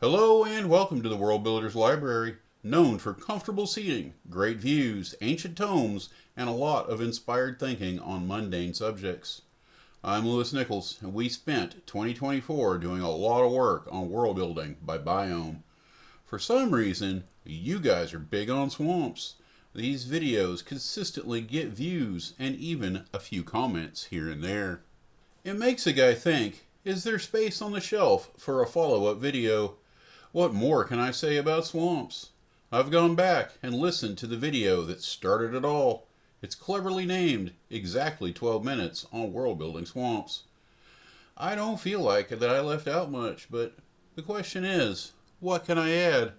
Hello and welcome to the World Builders Library, known for comfortable seating, great views, ancient tomes, and a lot of inspired thinking on mundane subjects. I'm Lewis Nichols, and we spent 2024 doing a lot of work on world building by biome. For some reason, you guys are big on swamps. These videos consistently get views and even a few comments here and there. It makes a guy think, is there space on the shelf for a follow-up video? What more can I say about swamps? I've gone back and listened to the video that started it all. It's cleverly named exactly 12 minutes on world building swamps. I don't feel like that I left out much, but the question is, what can I add?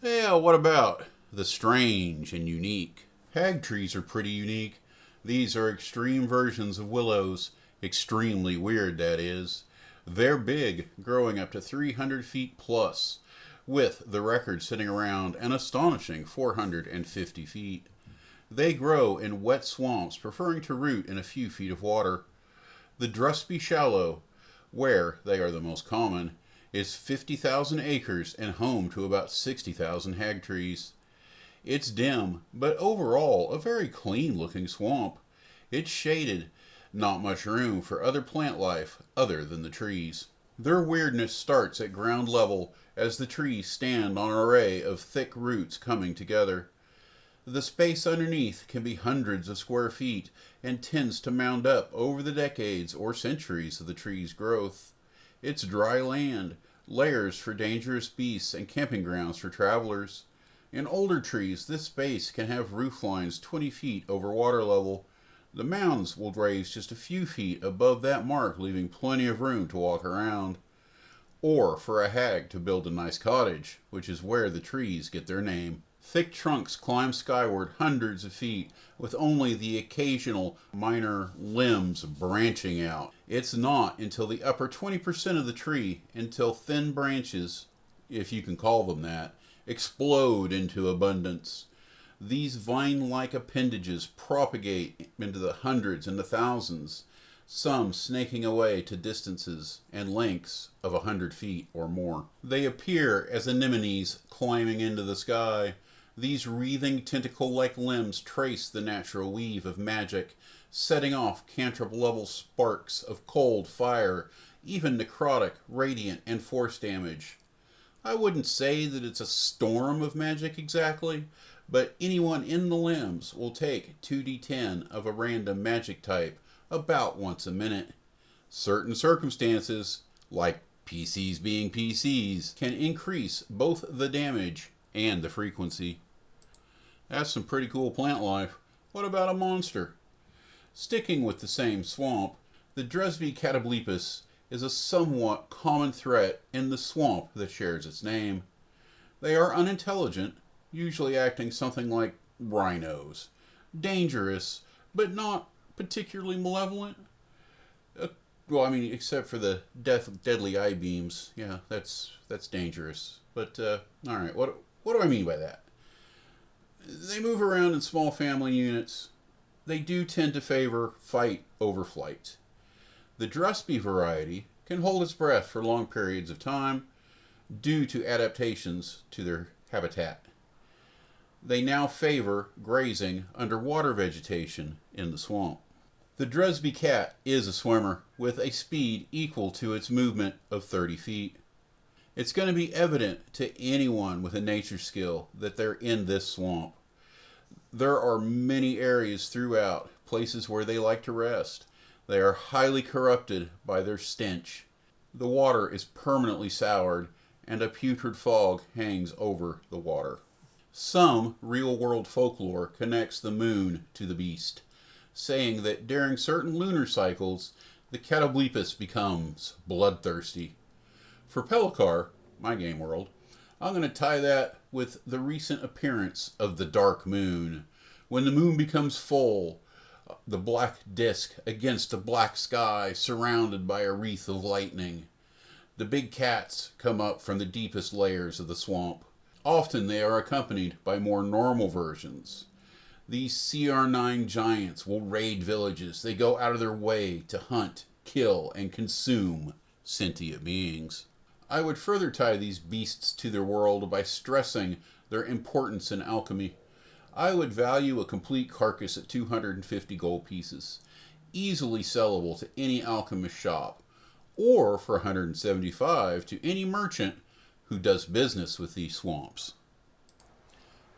Yeah, what about the strange and unique? Hag trees are pretty unique. These are extreme versions of willows. Extremely weird, that is. They're big, growing up to 300 feet plus, with the record sitting around an astonishing 450 feet. They grow in wet swamps, preferring to root in a few feet of water. The Drusby Shallow, where they are the most common, is 50,000 acres and home to about 60,000 hag trees. It's dim, but overall a very clean-looking swamp. It's shaded, not much room for other plant life other than the trees. Their weirdness starts at ground level as the trees stand on an array of thick roots coming together. The space underneath can be hundreds of square feet and tends to mound up over the decades or centuries of the tree's growth. It's dry land, lairs for dangerous beasts and camping grounds for travelers. In older trees, this space can have roof lines 20 feet over water level. The mounds will raise just a few feet above that mark, leaving plenty of room to walk around. Or for a hag to build a nice cottage, which is where the trees get their name. Thick trunks climb skyward hundreds of feet, with only the occasional minor limbs branching out. It's not until the upper 20% of the tree, until thin branches, if you can call them that, explode into abundance. These vine-like appendages propagate into the hundreds and the thousands, some snaking away to distances and lengths of 100 feet or more. They appear as anemones climbing into the sky. These wreathing tentacle-like limbs trace the natural weave of magic, setting off cantrip-level sparks of cold, fire, even necrotic, radiant, and force damage. I wouldn't say that it's a storm of magic exactly, but anyone in the limbs will take 2d10 of a random magic type about once a minute. Certain circumstances, like PCs being PCs, can increase both the damage and the frequency. That's some pretty cool plant life. What about a monster? Sticking with the same swamp, the Drusby Catoblepus is a somewhat common threat in the swamp that shares its name. They are unintelligent, usually acting something like rhinos. Dangerous, but not particularly malevolent. Except for the deadly eye beams. Yeah, that's dangerous. But, alright, what do I mean by that? They move around in small family units. They do tend to favor fight over flight. The Drusby variety can hold its breath for long periods of time due to adaptations to their habitat. They now favor grazing underwater vegetation in the swamp. The Drusby cat is a swimmer with a speed equal to its movement of 30 feet. It's going to be evident to anyone with a nature skill that they're in this swamp. There are many areas throughout, places where they like to rest. They are highly corrupted by their stench. The water is permanently soured, and a putrid fog hangs over the water. Some real-world folklore connects the moon to the beast, saying that during certain lunar cycles, the Catoblepus becomes bloodthirsty. For Pelakar, my game world, I'm going to tie that with the recent appearance of the dark moon. When the moon becomes full, the black disk against a black sky surrounded by a wreath of lightning. The big cats come up from the deepest layers of the swamp. Often they are accompanied by more normal versions. These CR9 giants will raid villages. They go out of their way to hunt, kill, and consume sentient beings. I would further tie these beasts to their world by stressing their importance in alchemy. I would value a complete carcass at 250 gold pieces, easily sellable to any alchemist shop, or for 175 to any merchant who does business with these swamps.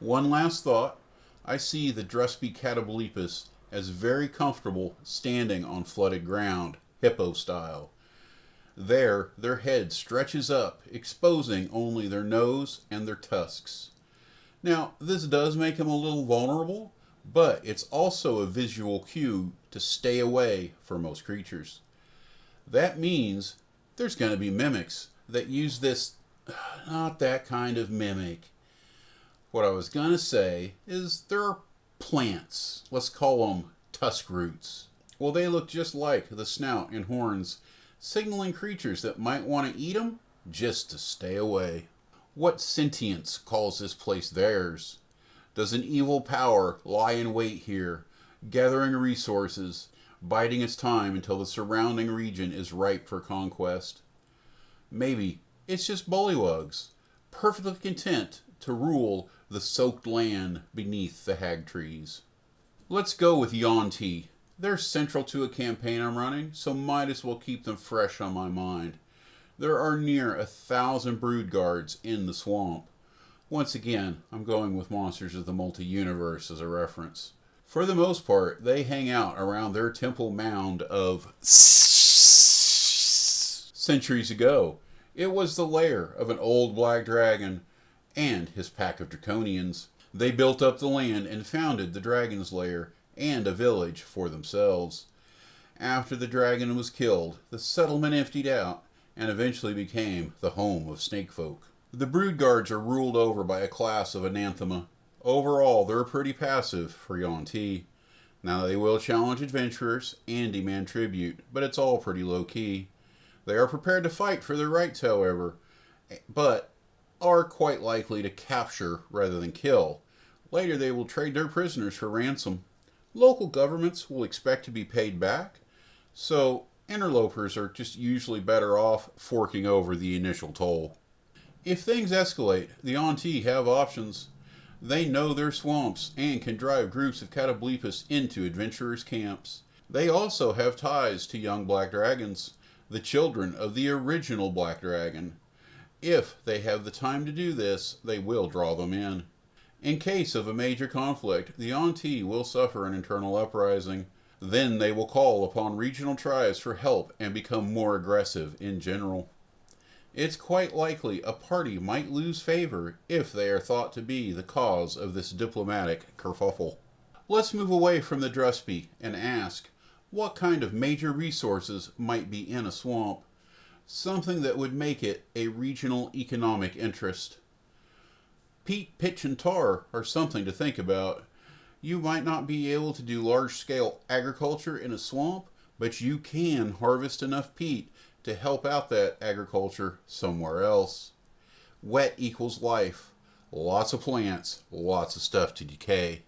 One last thought. I see the Drusby Catabolepus as very comfortable standing on flooded ground, hippo style. There, their head stretches up, exposing only their nose and their tusks. Now, this does make them a little vulnerable, but it's also a visual cue to stay away for most creatures. That means there's going to be mimics that use this, not that kind of mimic. What I was going to say is there are plants, let's call them tusk roots. Well, they look just like the snout and horns, signaling creatures that might want to eat them just to stay away. What sentience calls this place theirs? Does an evil power lie in wait here, gathering resources, biding its time until the surrounding region is ripe for conquest? Maybe it's just bullywugs, perfectly content to rule the soaked land beneath the hag trees. Let's go with Yuan-ti. They're central to a campaign I'm running, so might as well keep them fresh on my mind. There are near 1,000 brood guards in the swamp. Once again, I'm going with Monsters of the Multi-Universe as a reference. For the most part, they hang out around their temple mound of centuries ago. It was the lair of an old black dragon and his pack of draconians. They built up the land and founded the dragon's lair and a village for themselves. After the dragon was killed, the settlement emptied out and eventually became the home of snake folk. The brood guards are ruled over by a class of anathema. Overall, they're pretty passive for Yuan-ti. Now, they will challenge adventurers and demand tribute, but it's all pretty low-key. They are prepared to fight for their rights, however, but are quite likely to capture rather than kill. Later, they will trade their prisoners for ransom. Local governments will expect to be paid back, so interlopers are just usually better off forking over the initial toll. If things escalate, the Yuan-ti have options. They know their swamps and can drive groups of Catabolepus into adventurers' camps. They also have ties to young black dragons, the children of the original black dragon. If they have the time to do this, they will draw them in. In case of a major conflict, the Yuan-ti will suffer an internal uprising. Then they will call upon regional tribes for help and become more aggressive in general. It's quite likely a party might lose favor if they are thought to be the cause of this diplomatic kerfuffle. Let's move away from the Drusby and ask, what kind of major resources might be in a swamp? Something that would make it a regional economic interest. Peat, pitch, and tar are something to think about. You might not be able to do large-scale agriculture in a swamp, but you can harvest enough peat to help out that agriculture somewhere else. Wet equals life. Lots of plants, lots of stuff to decay.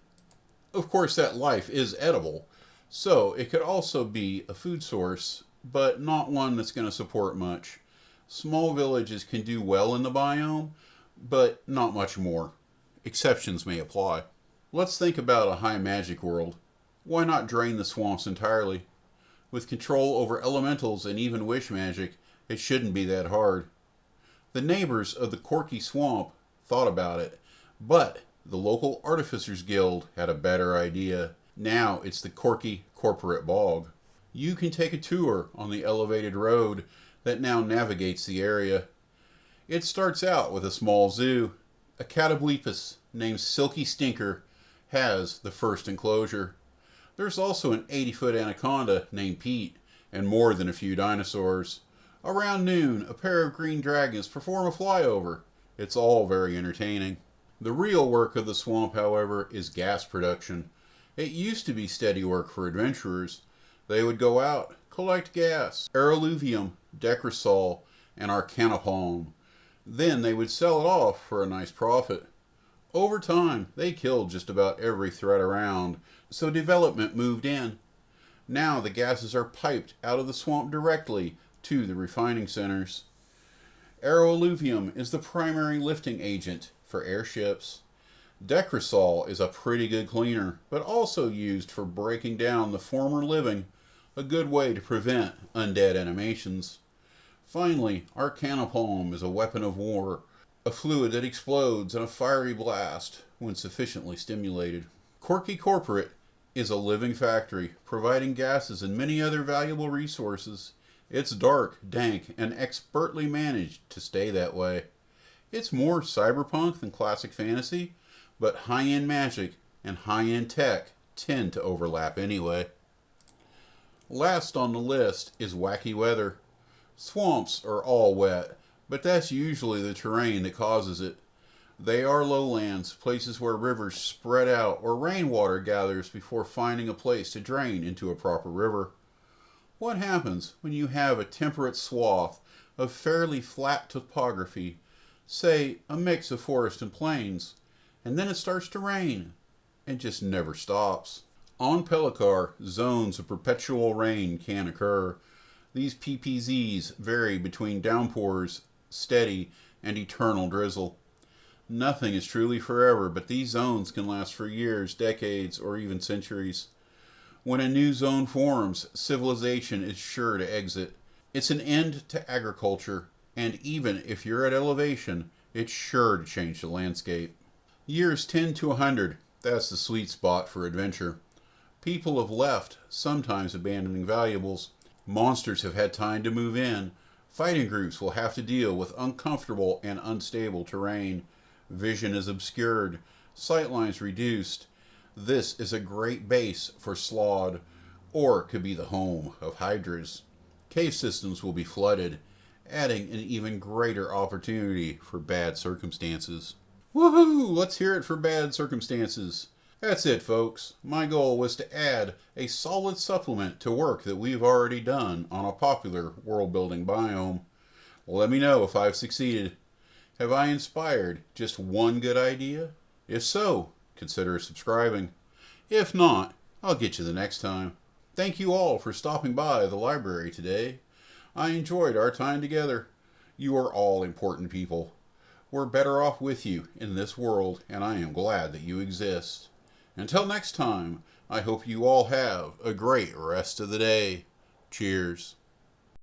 Of course, that life is edible, so it could also be a food source, but not one that's going to support much. Small villages can do well in the biome, but not much more. Exceptions may apply. Let's think about a high magic world. Why not drain the swamps entirely? With control over elementals and even wish magic, it shouldn't be that hard. The neighbors of the Corky Swamp thought about it, but the local Artificers Guild had a better idea. Now it's the Corky Corporate Bog. You can take a tour on the elevated road that now navigates the area. It starts out with a small zoo. A Catabolepus named Silky Stinker has the first enclosure. There's also an 80-foot anaconda named Pete, and more than a few dinosaurs. Around noon, a pair of green dragons perform a flyover. It's all very entertaining. The real work of the swamp, however, is gas production. It used to be steady work for adventurers. They would go out, collect gas, aeroluvium, decrosol, and arcanapalm. Then they would sell it off for a nice profit. Over time, they killed just about every threat around, so development moved in. Now the gases are piped out of the swamp directly to the refining centers. Aeroalluvium is the primary lifting agent for airships. Decrosol is a pretty good cleaner, but also used for breaking down the former living, a good way to prevent undead animations. Finally, Arcanopalm is a weapon of war, a fluid that explodes in a fiery blast when sufficiently stimulated. Corky Corporate is a living factory, providing gases and many other valuable resources. It's dark, dank, and expertly managed to stay that way. It's more cyberpunk than classic fantasy, but high-end magic and high-end tech tend to overlap anyway. Last on the list is wacky weather. Swamps are all wet, but that's usually the terrain that causes it. They are lowlands, places where rivers spread out or rainwater gathers before finding a place to drain into a proper river. What happens when you have a temperate swath of fairly flat topography, say a mix of forest and plains, and then it starts to rain and just never stops? On Pelicar, zones of perpetual rain can occur. These PPZs vary between downpours, steady, and eternal drizzle. Nothing is truly forever, but these zones can last for years, decades, or even centuries. When a new zone forms, civilization is sure to exit. It's an end to agriculture, and even if you're at elevation, it's sure to change the landscape. Years 10 to 100, that's the sweet spot for adventure. People have left, sometimes abandoning valuables. Monsters have had time to move in. Fighting groups will have to deal with uncomfortable and unstable terrain. Vision is obscured, sightlines reduced. This is a great base for Slod, or could be the home of Hydras. Cave systems will be flooded, adding an even greater opportunity for bad circumstances. Woohoo! Let's hear it for bad circumstances. That's it, folks. My goal was to add a solid supplement to work that we've already done on a popular world-building biome. Let me know if I've succeeded. Have I inspired just one good idea? If so, consider subscribing. If not, I'll get you the next time. Thank you all for stopping by the library today. I enjoyed our time together. You are all important people. We're better off with you in this world, and I am glad that you exist. Until next time, I hope you all have a great rest of the day. Cheers.